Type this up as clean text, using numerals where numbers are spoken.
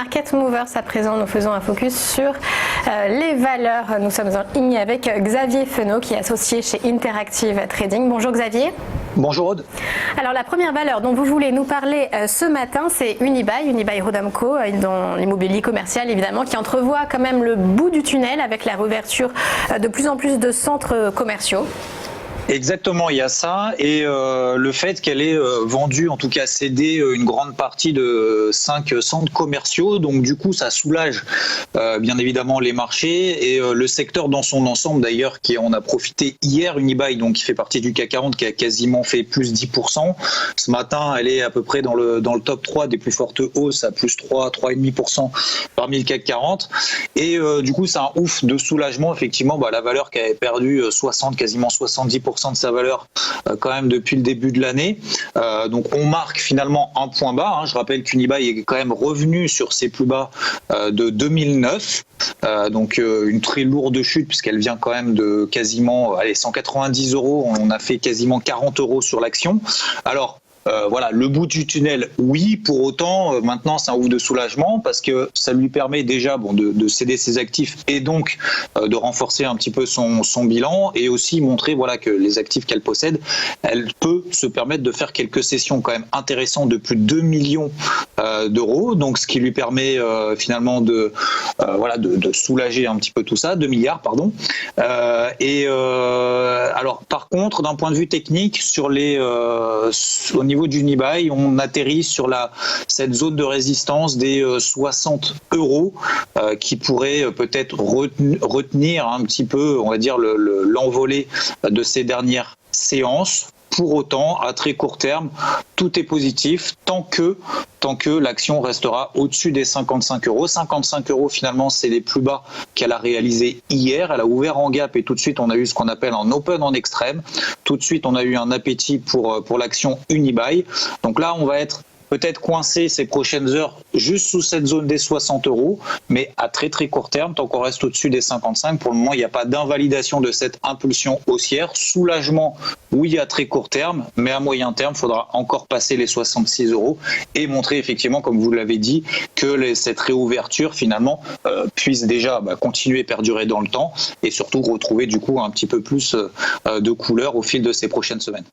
Market Movers. À présent, nous faisons un focus sur les valeurs. Nous sommes en ligne avec Xavier Fenot, qui est associé chez Interactive Trading. Bonjour Xavier. Bonjour Aude. Alors la première valeur dont vous voulez nous parler ce matin, c'est Unibail Rodamco, dans l'immobilier commercial évidemment, qui entrevoit quand même le bout du tunnel avec la réouverture de plus en plus de centres commerciaux. Exactement, il y a ça et le fait qu'elle ait vendu, en tout cas cédé une grande partie de 5 centres commerciaux, donc du coup ça soulage bien évidemment les marchés et le secteur dans son ensemble d'ailleurs, qui on a profité hier. Unibail, donc qui fait partie du CAC 40, qui a quasiment fait plus 10%. Ce matin, elle est à peu près dans le top 3 des plus fortes hausses, à plus 3,5% parmi le CAC 40. Et du coup c'est un ouf de soulagement, effectivement. La valeur qui avait perdu 60, quasiment 70% de sa valeur quand même depuis le début de l'année. Donc on marque finalement un point bas. Je rappelle qu'Unibail est quand même revenu sur ses plus bas de 2009. Donc une très lourde chute, puisqu'elle vient quand même de quasiment 190 €. On a fait quasiment 40 € sur l'action. Alors voilà, le bout du tunnel, oui. Pour autant, maintenant, c'est un ouf de soulagement parce que ça lui permet déjà de céder ses actifs et donc de renforcer un petit peu son bilan, et aussi montrer que les actifs qu'elle possède, elle peut se permettre de faire quelques cessions quand même intéressantes de plus de 2 millions d'euros. Donc, ce qui lui permet finalement de soulager un petit peu tout ça, 2 milliards, pardon. Alors, par contre, d'un point de vue technique, au niveau d'Unibail, on atterrit sur cette zone de résistance des 60 € qui pourrait peut-être retenir un petit peu, on va dire, l'envolée de ces dernières séances. Pour autant, à très court terme, tout est positif tant que l'action restera au-dessus des 55 €. 55 € finalement, c'est les plus bas qu'elle a réalisé hier. Elle a ouvert en gap et tout de suite, on a eu ce qu'on appelle un open en extrême. Tout de suite, on a eu un appétit pour l'action Unibail. Donc là, on va être peut-être coincé ces prochaines heures juste sous cette zone des 60 €, mais à très très court terme, tant qu'on reste au-dessus des 55, pour le moment, il n'y a pas d'invalidation de cette impulsion haussière. Soulagement, oui, à très court terme, mais à moyen terme, il faudra encore passer les 66 € et montrer effectivement, comme vous l'avez dit, que cette réouverture finalement puisse déjà continuer et perdurer dans le temps, et surtout retrouver du coup un petit peu plus de couleur au fil de ces prochaines semaines.